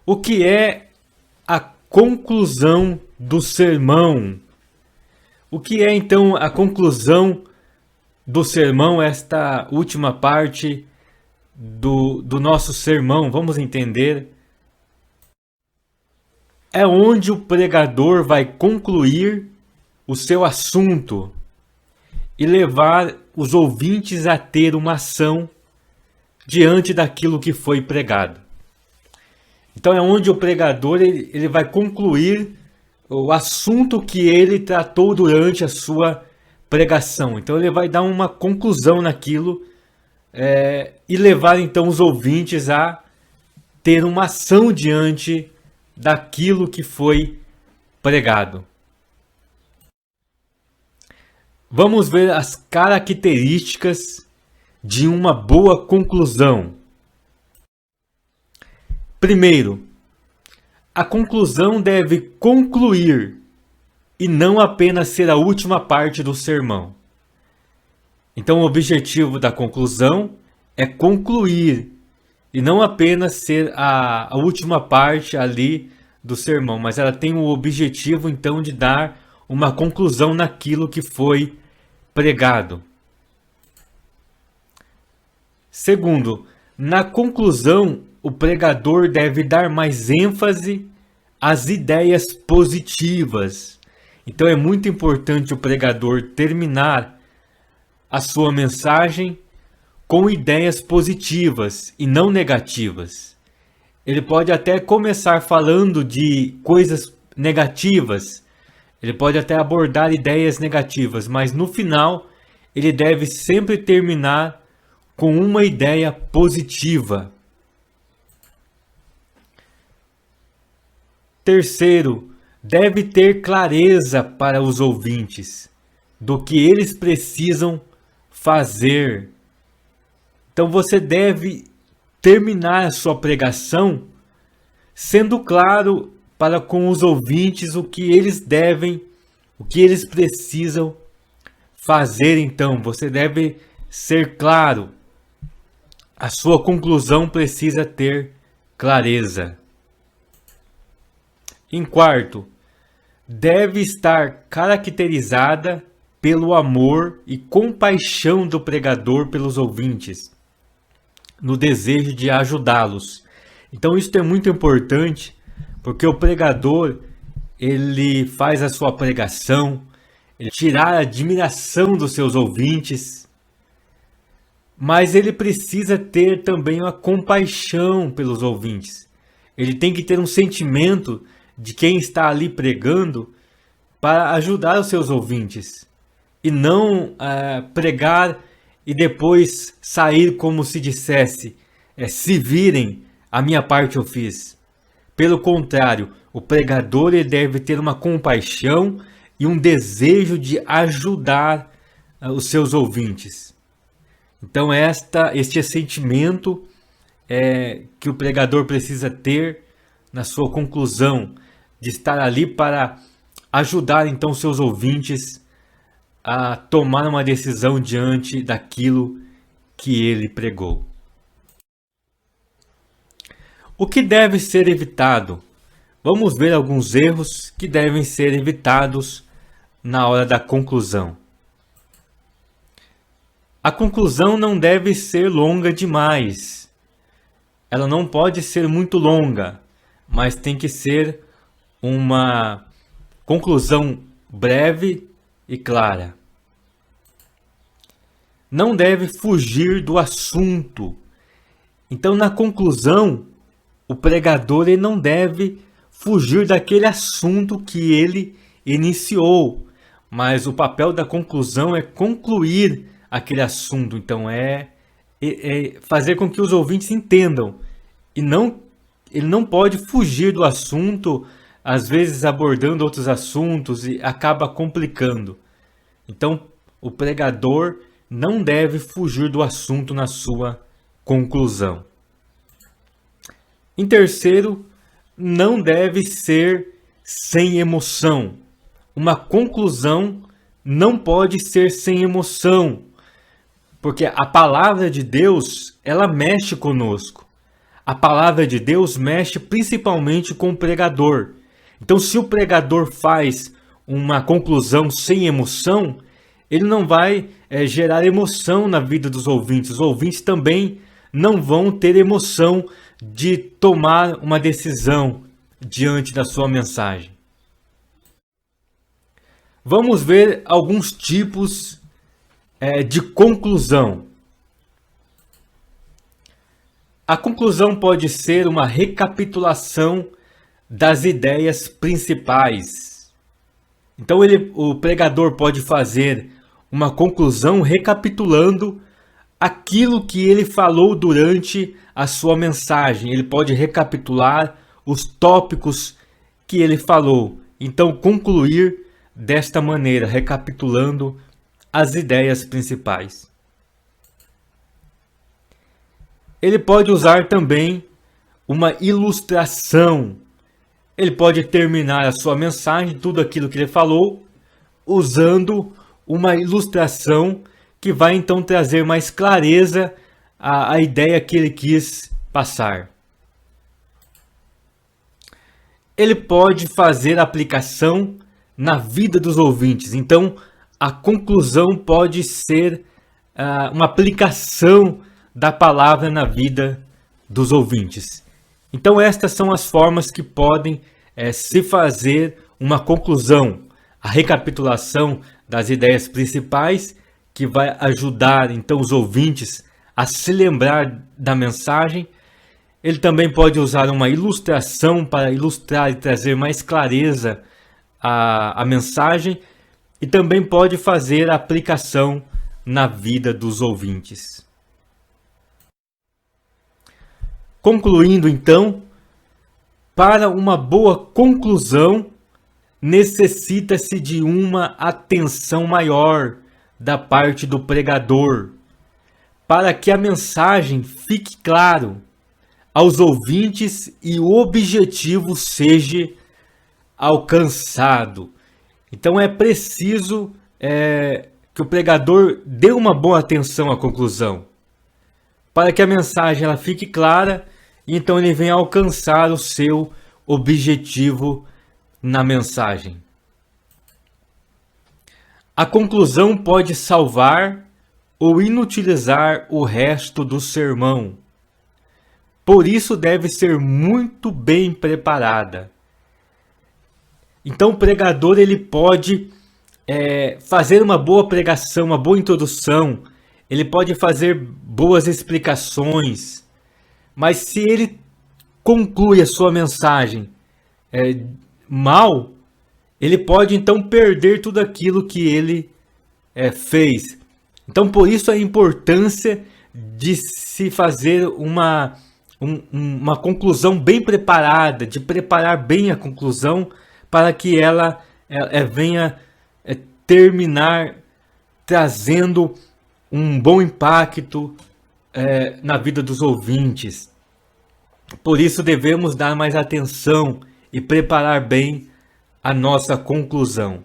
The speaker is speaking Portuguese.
O que é a conclusão do sermão? O que é então a conclusão do sermão, esta última parte do nosso sermão? Vamos entender. É onde o pregador vai concluir o seu assunto e levar os ouvintes a ter uma ação diante daquilo que foi pregado. Então é onde o pregador ele vai concluir o assunto que ele tratou durante a sua pregação. Então ele vai dar uma conclusão naquilo e levar então os ouvintes a ter uma ação diante daquilo que foi pregado. Vamos ver as características de uma boa conclusão. Primeiro, a conclusão deve concluir e não apenas ser a última parte do sermão. Então, o objetivo da conclusão é concluir e não apenas ser a última parte ali do sermão, mas ela tem o objetivo então de dar uma conclusão naquilo que foi pregado. Segundo, na conclusão, o pregador deve dar mais ênfase às ideias positivas. Então é muito importante o pregador terminar a sua mensagem com ideias positivas e não negativas. Ele pode até começar falando de coisas negativas, ele pode até abordar ideias negativas, mas no final ele deve sempre terminar com uma ideia positiva. Terceiro, deve ter clareza para os ouvintes do que eles precisam fazer. Então você deve terminar a sua pregação sendo claro para com os ouvintes o que eles devem, o que eles precisam fazer. Então você deve ser claro. A sua conclusão precisa ter clareza. Em quarto, deve estar caracterizada pelo amor e compaixão do pregador pelos ouvintes, no desejo de ajudá-los. Então isso é muito importante, porque o pregador, ele faz a sua pregação, ele tira a admiração dos seus ouvintes, mas ele precisa ter também uma compaixão pelos ouvintes. Ele tem que ter um sentimento de quem está ali pregando para ajudar os seus ouvintes. E não pregar e depois sair como se dissesse, se virem, a minha parte eu fiz. Pelo contrário, o pregador ele deve ter uma compaixão e um desejo de ajudar os seus ouvintes. Então este sentimento que o pregador precisa ter na sua conclusão, de estar ali para ajudar então seus ouvintes a tomar uma decisão diante daquilo que ele pregou. O que deve ser evitado? Vamos ver alguns erros que devem ser evitados na hora da conclusão. A conclusão não deve ser longa demais. Ela não pode ser muito longa, mas tem que ser uma conclusão breve e clara. Não deve fugir do assunto. Então, na conclusão, o pregador ele não deve fugir daquele assunto que ele iniciou, mas o papel da conclusão é concluir aquele assunto. Então, é fazer com que os ouvintes entendam. E ele não pode fugir do assunto, às vezes abordando outros assuntos e acaba complicando. Então, o pregador não deve fugir do assunto na sua conclusão. Em terceiro, não deve ser sem emoção. Uma conclusão não pode ser sem emoção, porque a palavra de Deus, ela mexe conosco. a palavra de Deus mexe principalmente com o pregador. Então, se o pregador faz uma conclusão sem emoção, ele não vai gerar emoção na vida dos ouvintes. Os ouvintes também não vão ter emoção de tomar uma decisão diante da sua mensagem. Vamos ver alguns tipos de conclusão. A conclusão pode ser uma recapitulação das ideias principais. Então o pregador pode fazer uma conclusão recapitulando aquilo que ele falou durante a sua mensagem. Ele pode recapitular os tópicos que ele falou. Então concluir desta maneira, recapitulando as ideias principais. Ele pode usar também uma ilustração. Ele pode terminar a sua mensagem, tudo aquilo que ele falou, usando uma ilustração que vai então trazer mais clareza à ideia que ele quis passar. Ele pode fazer aplicação na vida dos ouvintes. Então, a conclusão pode ser uma aplicação da palavra na vida dos ouvintes. Então, estas são as formas que podem se fazer uma conclusão. A recapitulação das ideias principais, que vai ajudar então os ouvintes a se lembrar da mensagem. Ele também pode usar uma ilustração para ilustrar e trazer mais clareza à mensagem. E também pode fazer a aplicação na vida dos ouvintes. Concluindo então, para uma boa conclusão, necessita-se de uma atenção maior da parte do pregador, para que a mensagem fique claro aos ouvintes e o objetivo seja alcançado. Então é preciso que o pregador dê uma boa atenção à conclusão, para que a mensagem ela fique clara e então ele venha alcançar o seu objetivo na mensagem. A conclusão pode salvar ou inutilizar o resto do sermão. Por isso deve ser muito bem preparada. Então o pregador ele pode fazer uma boa pregação, uma boa introdução, ele pode fazer boas explicações, mas se ele conclui a sua mensagem mal, ele pode então perder tudo aquilo que ele fez. Então por isso a importância de se fazer uma conclusão bem preparada, de preparar bem a conclusão para que ela venha terminar trazendo um bom impacto na vida dos ouvintes. Por isso devemos dar mais atenção e preparar bem a nossa conclusão.